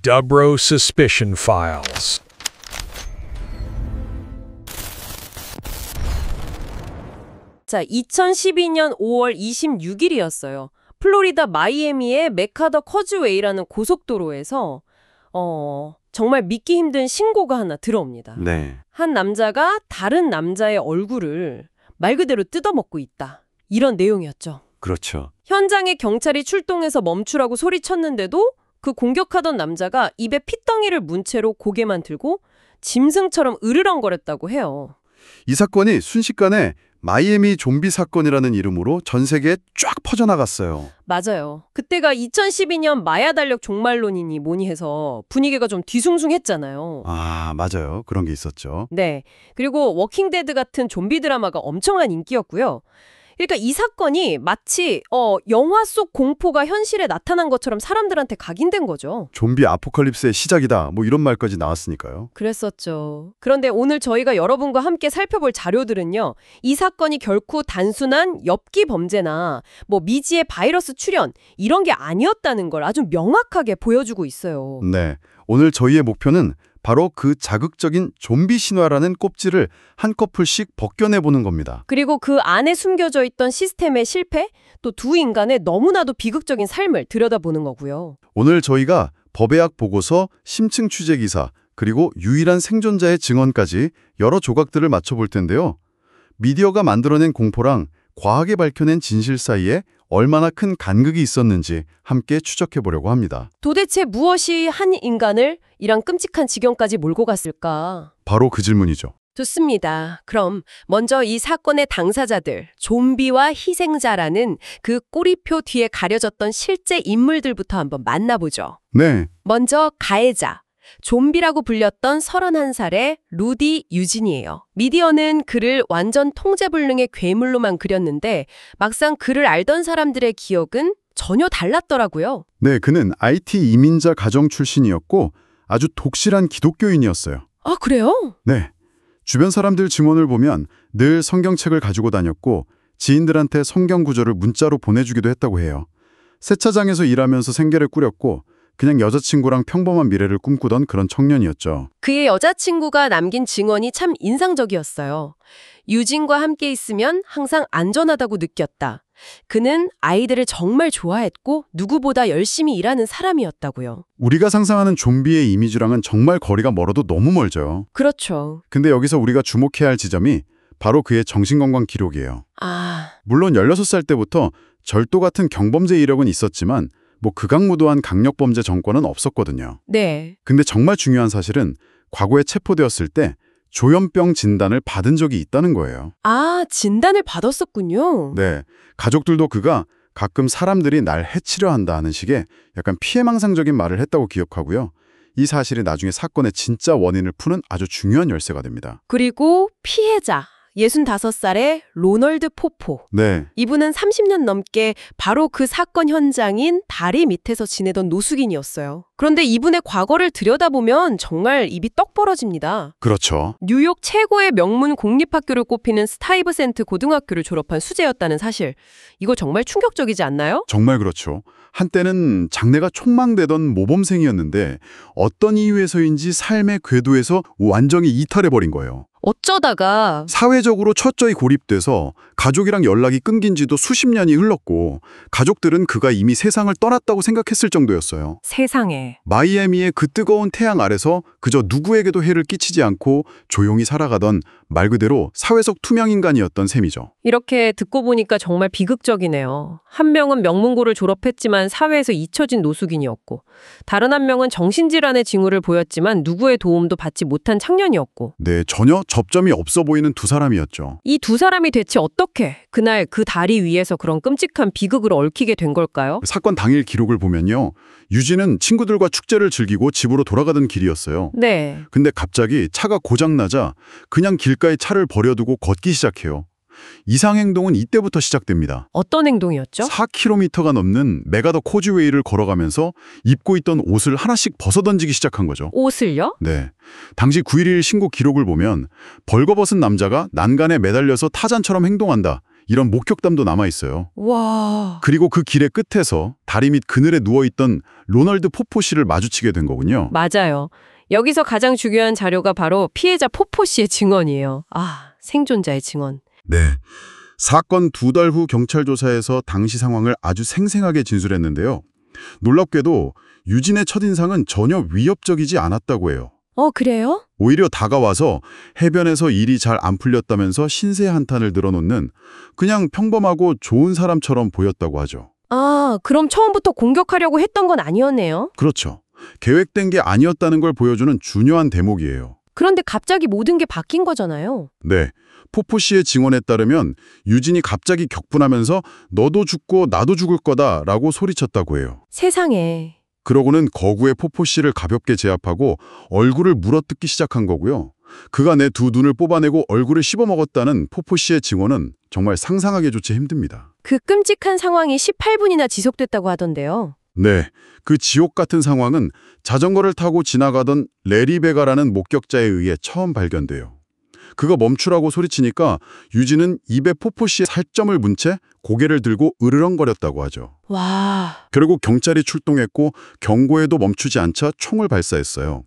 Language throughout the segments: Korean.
Dubro Suspicion Files. 자, 2012년 5월 26일이었어요. 플로리다 마이애미의 메카더 커즈웨이라는 고속도로에서 정말 믿기 힘든 신고가 하나 들어옵니다. 네. 한 남자가 다른 남자의 얼굴을 말 그대로 뜯어먹고 있다. 이런 내용이었죠. 그렇죠. 현장에 경찰이 출동해서 멈추라고 소리쳤는데도 그 공격하던 남자가 입에 핏덩이를 문 채로 고개만 들고 짐승처럼 으르렁거렸다고 해요. 이 사건이 순식간에 마이애미 좀비 사건이라는 이름으로 전 세계에 쫙 퍼져나갔어요. 맞아요. 그때가 2012년 마야 달력 종말론이니 뭐니 해서 분위기가 좀 뒤숭숭했잖아요. 아, 맞아요. 그런 게 있었죠. 네. 그리고 워킹데드 같은 좀비 드라마가 엄청난 인기였고요. 그러니까 이 사건이 마치 영화 속 공포가 현실에 나타난 것처럼 사람들한테 각인된 거죠. 좀비 아포칼립스의 시작이다. 뭐 이런 말까지 나왔으니까요. 그랬었죠. 그런데 오늘 저희가 여러분과 함께 살펴볼 자료들은요. 이 사건이 결코 단순한 엽기 범죄나 뭐 미지의 바이러스 출현 이런 게 아니었다는 걸 아주 명확하게 보여주고 있어요. 네. 오늘 저희의 목표는 바로 그 자극적인 좀비 신화라는 껍질을 한 커플씩 벗겨내보는 겁니다. 그리고 그 안에 숨겨져 있던 시스템의 실패, 또 두 인간의 너무나도 비극적인 삶을 들여다보는 거고요. 오늘 저희가 법의학 보고서, 심층 취재 기사, 그리고 유일한 생존자의 증언까지 여러 조각들을 맞춰볼 텐데요. 미디어가 만들어낸 공포랑 과학에 밝혀낸 진실 사이에 얼마나 큰 간극이 있었는지 함께 추적해보려고 합니다. 도대체 무엇이 한 인간을 이런 끔찍한 지경까지 몰고 갔을까? 바로 그 질문이죠. 좋습니다. 그럼 먼저 이 사건의 당사자들, 좀비와 희생자라는 그 꼬리표 뒤에 가려졌던 실제 인물들부터 한번 만나보죠. 네. 먼저 가해자. 좀비라고 불렸던 31살의 루디 유진이에요. 미디어는 그를 완전 통제불능의 괴물로만 그렸는데 막상 그를 알던 사람들의 기억은 전혀 달랐더라고요. 네, 그는 IT 이민자 가정 출신이었고 아주 독실한 기독교인이었어요. 아, 그래요? 네. 주변 사람들 증언을 보면 늘 성경책을 가지고 다녔고 지인들한테 성경 구절을 문자로 보내주기도 했다고 해요. 세차장에서 일하면서 생계를 꾸렸고 그냥 여자친구랑 평범한 미래를 꿈꾸던 그런 청년이었죠. 그의 여자친구가 남긴 증언이 참 인상적이었어요. 유진과 함께 있으면 항상 안전하다고 느꼈다. 그는 아이들을 정말 좋아했고 누구보다 열심히 일하는 사람이었다고요. 우리가 상상하는 좀비의 이미지랑은 정말 거리가 멀어도 너무 멀죠. 그렇죠. 근데 여기서 우리가 주목해야 할 지점이 바로 그의 정신건강 기록이에요. 물론 16살 때부터 절도 같은 경범죄 이력은 있었지만 뭐 극악무도한 강력범죄 정권은 없었거든요. 네. 근데 정말 중요한 사실은 과거에 체포되었을 때 조현병 진단을 받은 적이 있다는 거예요. 아, 진단을 받았었군요. 네. 가족들도 그가 가끔 사람들이 날 해치려 한다 하는 식의 약간 피해망상적인 말을 했다고 기억하고요. 이 사실이 나중에 사건의 진짜 원인을 푸는 아주 중요한 열쇠가 됩니다. 그리고 피해자. 65살의 로널드 포포. 네. 이분은 30년 넘게 바로 그 사건 현장인 다리 밑에서 지내던 노숙인이었어요. 그런데 이분의 과거를 들여다보면 정말 입이 떡 벌어집니다. 그렇죠. 뉴욕 최고의 명문 공립학교를 꼽히는 스타이브센트 고등학교를 졸업한 수재였다는 사실. 이거 정말 충격적이지 않나요? 정말 그렇죠. 한때는 장래가 촉망되던 모범생이었는데 어떤 이유에서인지 삶의 궤도에서 완전히 이탈해버린 거예요. 어쩌다가 사회적으로 철저히 고립돼서 가족이랑 연락이 끊긴 지도 수십 년이 흘렀고 가족들은 그가 이미 세상을 떠났다고 생각했을 정도였어요. 세상에. 마이애미의 그 뜨거운 태양 아래서 그저 누구에게도 해를 끼치지 않고 조용히 살아가던 말 그대로 사회적 투명인간이었던 셈이죠. 이렇게 듣고 보니까 정말 비극적이네요. 한 명은 명문고를 졸업했지만 사회에서 잊혀진 노숙인이었고 다른 한 명은 정신질환의 징후를 보였지만 누구의 도움도 받지 못한 청년이었고 네, 전혀 접점이 없어 보이는 두 사람이었죠. 이 두 사람이 대체 어떻게 그날 그 다리 위에서 그런 끔찍한 비극을 얽히게 된 걸까요? 사건 당일 기록을 보면요. 유진은 친구들과 축제를 즐기고 집으로 돌아가던 길이었어요. 네. 근데 갑자기 차가 고장나자 그냥 길가에 차를 버려두고 걷기 시작해요. 이상행동은 이때부터 시작됩니다. 어떤 행동이었죠? 4km가 넘는 메가더 코즈웨이를 걸어가면서 입고 있던 옷을 하나씩 벗어던지기 시작한 거죠. 옷을요? 네. 당시 9.11 신고 기록을 보면 벌거벗은 남자가 난간에 매달려서 타잔처럼 행동한다. 이런 목격담도 남아있어요. 와. 그리고 그 길의 끝에서 다리 밑 그늘에 누워있던 로널드 포포 씨를 마주치게 된 거군요. 맞아요. 여기서 가장 중요한 자료가 바로 피해자 포포 씨의 증언이에요. 아, 생존자의 증언. 네. 사건 2달 후 경찰 조사에서 당시 상황을 아주 생생하게 진술했는데요. 놀랍게도 유진의 첫인상은 전혀 위협적이지 않았다고 해요. 그래요? 오히려 다가와서 해변에서 일이 잘 안 풀렸다면서 신세 한탄을 늘어놓는 그냥 평범하고 좋은 사람처럼 보였다고 하죠. 아, 그럼 처음부터 공격하려고 했던 건 아니었네요? 그렇죠. 계획된 게 아니었다는 걸 보여주는 중요한 대목이에요. 그런데 갑자기 모든 게 바뀐 거잖아요. 네. 포포 씨의 증언에 따르면 유진이 갑자기 격분하면서 너도 죽고 나도 죽을 거다라고 소리쳤다고 해요. 세상에. 그러고는 거구의 포포 씨를 가볍게 제압하고 얼굴을 물어뜯기 시작한 거고요. 그가 내 2눈을 뽑아내고 얼굴을 씹어먹었다는 포포 씨의 증언은 정말 상상하기조차 힘듭니다. 그 끔찍한 상황이 18분이나 지속됐다고 하던데요. 네, 그 지옥 같은 상황은 자전거를 타고 지나가던 레리 베가라는 목격자에 의해 처음 발견돼요. 그가 멈추라고 소리치니까 유진은 입에 포포 씨의 살점을 문 채 고개를 들고 으르렁거렸다고 하죠. 와. 결국 경찰이 출동했고 경고에도 멈추지 않자 총을 발사했어요.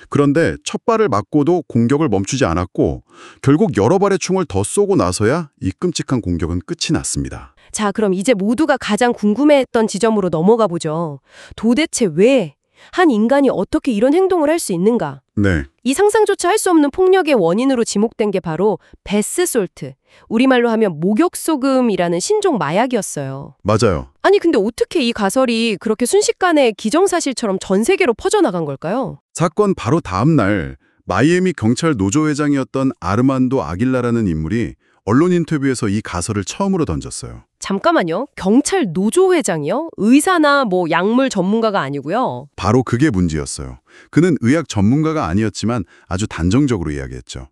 그런데 첫 발을 맞고도 공격을 멈추지 않았고 결국 여러 발의 총을 더 쏘고 나서야 이 끔찍한 공격은 끝이 났습니다. 자, 그럼 이제 모두가 가장 궁금해했던 지점으로 넘어가 보죠. 도대체 왜 한 인간이 어떻게 이런 행동을 할 수 있는가? 네, 이 상상조차 할 수 없는 폭력의 원인으로 지목된 게 바로 베스솔트, 우리말로 하면 목욕소금이라는 신종 마약이었어요. 맞아요. 아니 근데 어떻게 이 가설이 그렇게 순식간에 기정사실처럼 전 세계로 퍼져나간 걸까요? 사건 바로 다음 날 마이애미 경찰 노조 회장이었던 아르만도 아길라라는 인물이 언론 인터뷰에서 이 가설을 처음으로 던졌어요. 잠깐만요. 경찰 노조 회장이요? 의사나 뭐 약물 전문가가 아니고요. 바로 그게 문제였어요. 그는 의학 전문가가 아니었지만 아주 단정적으로 이야기했죠.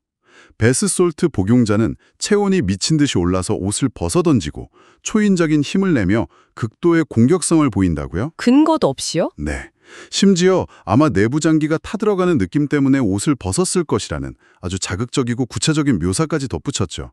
베스솔트 복용자는 체온이 미친 듯이 올라서 옷을 벗어던지고 초인적인 힘을 내며 극도의 공격성을 보인다고요? 근거도 없이요? 네. 심지어 아마 내부 장기가 타들어가는 느낌 때문에 옷을 벗었을 것이라는 아주 자극적이고 구체적인 묘사까지 덧붙였죠.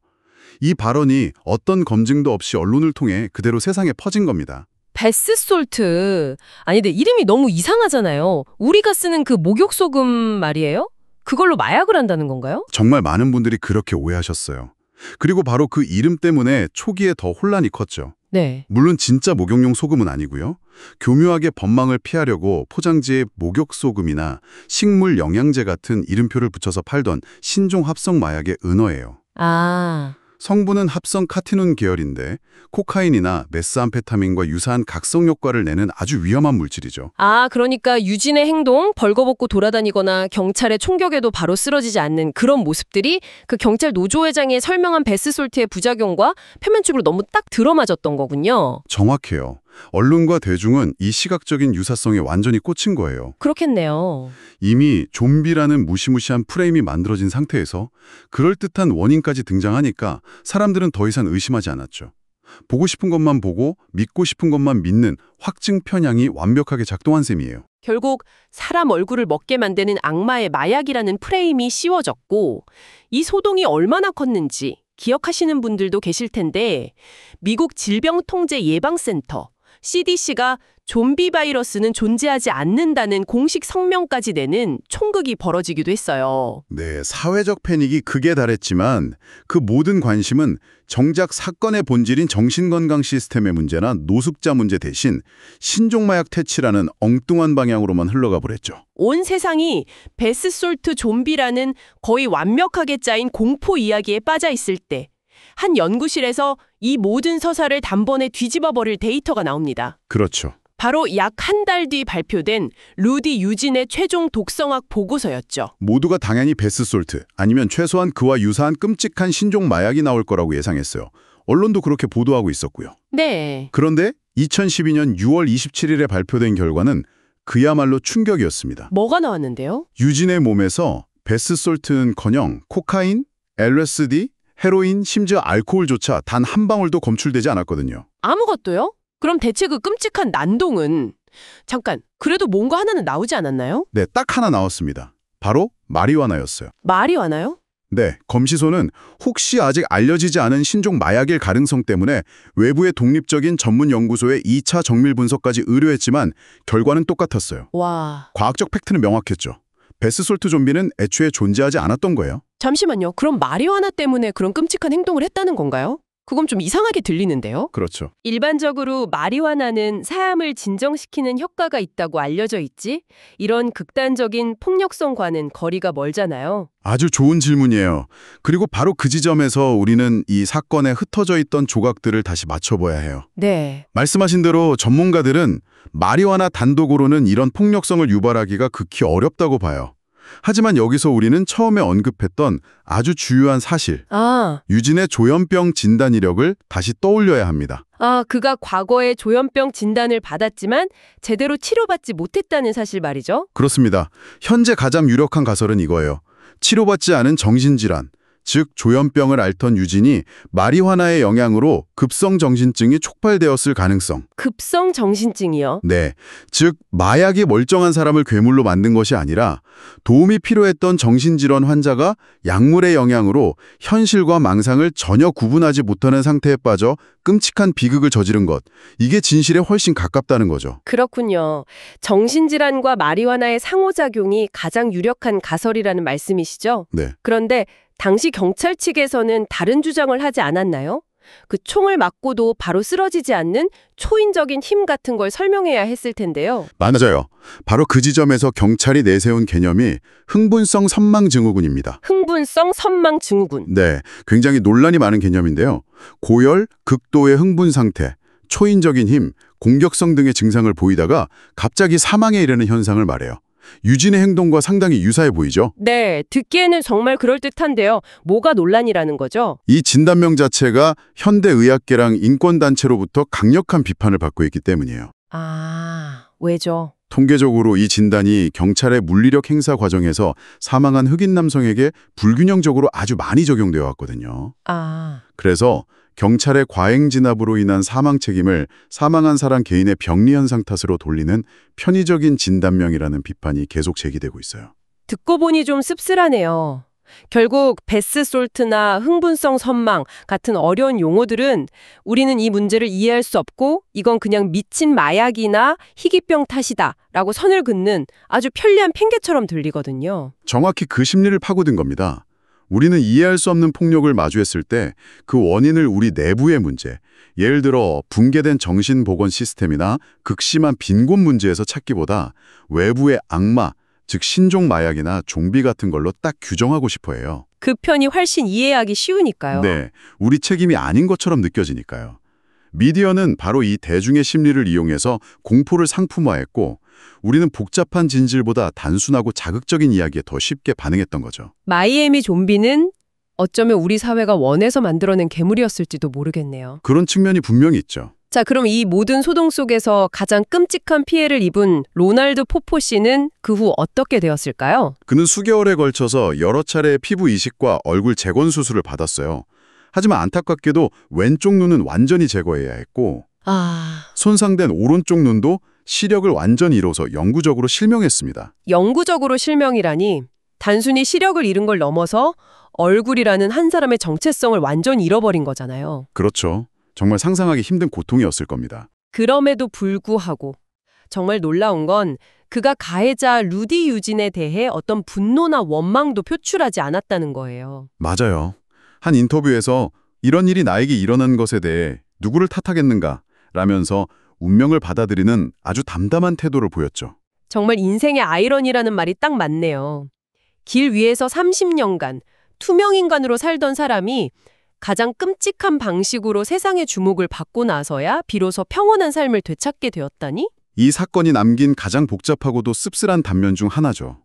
이 발언이 어떤 검증도 없이 언론을 통해 그대로 세상에 퍼진 겁니다. 베스솔트. 아니 근데 이름이 너무 이상하잖아요. 우리가 쓰는 그 목욕소금 말이에요? 그걸로 마약을 한다는 건가요? 정말 많은 분들이 그렇게 오해하셨어요. 그리고 바로 그 이름 때문에 초기에 더 혼란이 컸죠. 네. 물론 진짜 목욕용 소금은 아니고요. 교묘하게 법망을 피하려고 포장지에 목욕소금이나 식물 영양제 같은 이름표를 붙여서 팔던 신종 합성 마약의 은어예요. 아. 성분은 합성 카티논 계열인데 코카인이나 메스암페타민과 유사한 각성 효과를 내는 아주 위험한 물질이죠. 아, 그러니까 유진의 행동, 벌거벗고 돌아다니거나 경찰의 총격에도 바로 쓰러지지 않는 그런 모습들이 그 경찰 노조회장이 설명한 베스솔트의 부작용과 표면적으로 너무 딱 들어맞았던 거군요. 정확해요. 언론과 대중은 이 시각적인 유사성에 완전히 꽂힌 거예요. 그렇겠네요. 이미 좀비라는 무시무시한 프레임이 만들어진 상태에서 그럴듯한 원인까지 등장하니까 사람들은 더 이상 의심하지 않았죠. 보고 싶은 것만 보고 믿고 싶은 것만 믿는 확증 편향이 완벽하게 작동한 셈이에요. 결국 사람 얼굴을 먹게 만드는 악마의 마약이라는 프레임이 씌워졌고 이 소동이 얼마나 컸는지 기억하시는 분들도 계실 텐데 미국 질병통제예방센터 CDC가 좀비 바이러스는 존재하지 않는다는 공식 성명까지 내는 총극이 벌어지기도 했어요. 네, 사회적 패닉이 극에 달했지만 그 모든 관심은 정작 사건의 본질인 정신건강 시스템의 문제나 노숙자 문제 대신 신종마약 퇴치라는 엉뚱한 방향으로만 흘러가 버렸죠. 온 세상이 베스솔트 좀비라는 거의 완벽하게 짜인 공포 이야기에 빠져 있을 때 한 연구실에서 이 모든 서사를 단번에 뒤집어 버릴 데이터가 나옵니다. 그렇죠. 바로 약 한 달 뒤 발표된 루디 유진의 최종 독성학 보고서였죠. 모두가 당연히 베스솔트 아니면 최소한 그와 유사한 끔찍한 신종 마약이 나올 거라고 예상했어요. 언론도 그렇게 보도하고 있었고요. 네. 그런데 2012년 6월 27일에 발표된 결과는 그야말로 충격이었습니다. 뭐가 나왔는데요? 유진의 몸에서 베스솔트는커녕 코카인, LSD, 헤로인, 심지어 알코올조차 단 한 방울도 검출되지 않았거든요. 아무것도요? 그럼 대체 그 끔찍한 난동은 잠깐, 그래도 뭔가 하나는 나오지 않았나요? 네, 딱 하나 나왔습니다. 바로 마리화나였어요. 마리화나요? 네, 검시소는 혹시 아직 알려지지 않은 신종 마약일 가능성 때문에 외부의 독립적인 전문 연구소에 2차 정밀 분석까지 의뢰했지만 결과는 똑같았어요. 와, 과학적 팩트는 명확했죠. 베스솔트 좀비는 애초에 존재하지 않았던 거예요. 잠시만요. 그럼 마리화나 때문에 그런 끔찍한 행동을 했다는 건가요? 그건 좀 이상하게 들리는데요. 그렇죠. 일반적으로 마리화나는 사람을 진정시키는 효과가 있다고 알려져 있지, 이런 극단적인 폭력성과는 거리가 멀잖아요. 아주 좋은 질문이에요. 그리고 바로 그 지점에서 우리는 이 사건에 흩어져 있던 조각들을 다시 맞춰봐야 해요. 네. 말씀하신 대로 전문가들은 마리화나 단독으로는 이런 폭력성을 유발하기가 극히 어렵다고 봐요. 하지만 여기서 우리는 처음에 언급했던 아주 주요한 사실, 유진의 조현병 진단 이력을 다시 떠올려야 합니다. 그가 과거에 조현병 진단을 받았지만 제대로 치료받지 못했다는 사실 말이죠. 그렇습니다. 현재 가장 유력한 가설은 이거예요. 치료받지 않은 정신질환, 즉 조현병을 앓던 유진이 마리화나의 영향으로 급성 정신증이 촉발되었을 가능성. 급성 정신증이요? 네, 즉 마약이 멀쩡한 사람을 괴물로 만든 것이 아니라 도움이 필요했던 정신질환 환자가 약물의 영향으로 현실과 망상을 전혀 구분하지 못하는 상태에 빠져 끔찍한 비극을 저지른 것. 이게 진실에 훨씬 가깝다는 거죠. 그렇군요. 정신질환과 마리화나의 상호작용이 가장 유력한 가설이라는 말씀이시죠? 네. 그런데 당시 경찰 측에서는 다른 주장을 하지 않았나요? 그 총을 맞고도 바로 쓰러지지 않는 초인적인 힘 같은 걸 설명해야 했을 텐데요. 맞아요. 바로 그 지점에서 경찰이 내세운 개념이 흥분성 선망 증후군입니다. 흥분성 선망 증후군. 네, 굉장히 논란이 많은 개념인데요. 고열, 극도의 흥분 상태, 초인적인 힘, 공격성 등의 증상을 보이다가 갑자기 사망에 이르는 현상을 말해요. 유진의 행동과 상당히 유사해 보이죠? 네, 듣기에는 정말 그럴듯한데요. 뭐가 논란이라는 거죠? 이 진단명 자체가 현대의학계랑 인권단체로부터 강력한 비판을 받고 있기 때문이에요. 왜죠? 통계적으로 이 진단이 경찰의 물리력 행사 과정에서 사망한 흑인 남성에게 불균형적으로 아주 많이 적용되어 왔거든요. 그래서 경찰의 과잉 진압으로 인한 사망 책임을 사망한 사람 개인의 병리 현상 탓으로 돌리는 편의적인 진단명이라는 비판이 계속 제기되고 있어요. 듣고 보니 좀 씁쓸하네요. 결국 베스솔트나 흥분성 선망 같은 어려운 용어들은 우리는 이 문제를 이해할 수 없고 이건 그냥 미친 마약이나 희귀병 탓이다 라고 선을 긋는 아주 편리한 핑계처럼 들리거든요. 정확히 그 심리를 파고든 겁니다. 우리는 이해할 수 없는 폭력을 마주했을 때 그 원인을 우리 내부의 문제, 예를 들어 붕괴된 정신보건 시스템이나 극심한 빈곤 문제에서 찾기보다 외부의 악마, 즉 신종 마약이나 좀비 같은 걸로 딱 규정하고 싶어 해요. 그 편이 훨씬 이해하기 쉬우니까요. 네, 우리 책임이 아닌 것처럼 느껴지니까요. 미디어는 바로 이 대중의 심리를 이용해서 공포를 상품화했고 우리는 복잡한 진실보다 단순하고 자극적인 이야기에 더 쉽게 반응했던 거죠. 마이애미 좀비는 어쩌면 우리 사회가 원해서 만들어낸 괴물이었을지도 모르겠네요. 그런 측면이 분명히 있죠. 자, 그럼 이 모든 소동 속에서 가장 끔찍한 피해를 입은 로널드 포포 씨는 그 후 어떻게 되었을까요? 그는 수개월에 걸쳐서 여러 차례 피부 이식과 얼굴 재건 수술을 받았어요. 하지만 안타깝게도 왼쪽 눈은 완전히 제거해야 했고 손상된 오른쪽 눈도 시력을 완전히 잃어서 영구적으로 실명했습니다. 영구적으로 실명이라니 단순히 시력을 잃은 걸 넘어서 얼굴이라는 한 사람의 정체성을 완전히 잃어버린 거잖아요. 그렇죠. 정말 상상하기 힘든 고통이었을 겁니다. 그럼에도 불구하고 정말 놀라운 건 그가 가해자 루디 유진에 대해 어떤 분노나 원망도 표출하지 않았다는 거예요. 맞아요. 한 인터뷰에서 이런 일이 나에게 일어난 것에 대해 누구를 탓하겠는가 라면서 운명을 받아들이는 아주 담담한 태도를 보였죠. 정말 인생의 아이러니라는 말이 딱 맞네요. 길 위에서 30년간 투명인간으로 살던 사람이 가장 끔찍한 방식으로 세상의 주목을 받고 나서야 비로소 평온한 삶을 되찾게 되었다니? 이 사건이 남긴 가장 복잡하고도 씁쓸한 단면 중 하나죠.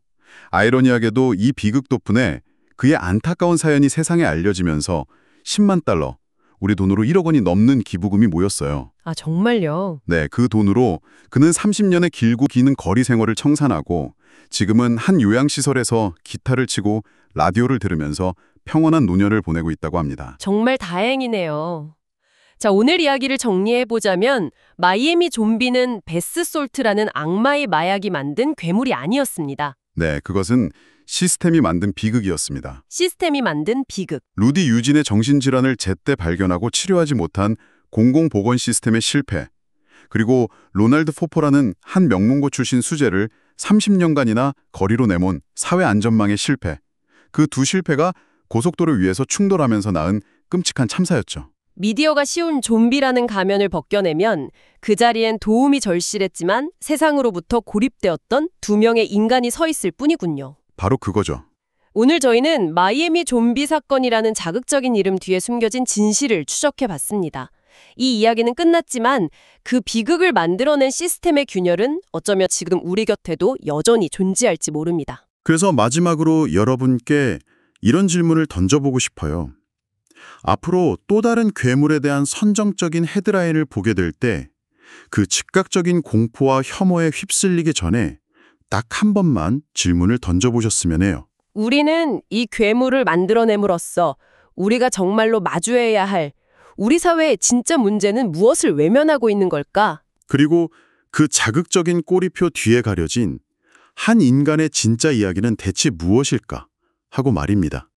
아이러니하게도 이 비극 덕분에 그의 안타까운 사연이 세상에 알려지면서 10만 달러, 우리 돈으로 1억 원이 넘는 기부금이 모였어요. 정말요? 네, 그 돈으로 그는 30년의 길고 기는 거리 생활을 청산하고 지금은 한 요양시설에서 기타를 치고 라디오를 들으면서 평온한 노년을 보내고 있다고 합니다. 정말 다행이네요. 자, 오늘 이야기를 정리해보자면 마이애미 좀비는 베스솔트라는 악마의 마약이 만든 괴물이 아니었습니다. 네, 그것은 시스템이 만든 비극이었습니다. 시스템이 만든 비극. 루디 유진의 정신질환을 제때 발견하고 치료하지 못한 공공보건 시스템의 실패, 그리고 로널드 포퍼라는 한 명문고 출신 수재를 30년간이나 거리로 내몬 사회안전망의 실패, 그 두 실패가 고속도로 위에서 충돌하면서 낳은 끔찍한 참사였죠. 미디어가 씌운 좀비라는 가면을 벗겨내면 그 자리엔 도움이 절실했지만 세상으로부터 고립되었던 두 명의 인간이 서 있을 뿐이군요. 바로 그거죠. 오늘 저희는 마이애미 좀비 사건이라는 자극적인 이름 뒤에 숨겨진 진실을 추적해봤습니다. 이 이야기는 끝났지만 그 비극을 만들어낸 시스템의 균열은 어쩌면 지금 우리 곁에도 여전히 존재할지 모릅니다. 그래서 마지막으로 여러분께 이런 질문을 던져보고 싶어요. 앞으로 또 다른 괴물에 대한 선정적인 헤드라인을 보게 될 때 그 즉각적인 공포와 혐오에 휩쓸리기 전에 딱 한 번만 질문을 던져보셨으면 해요. 우리는 이 괴물을 만들어냄으로써 우리가 정말로 마주해야 할 우리 사회의 진짜 문제는 무엇을 외면하고 있는 걸까? 그리고 그 자극적인 꼬리표 뒤에 가려진 한 인간의 진짜 이야기는 대체 무엇일까? 하고 말입니다.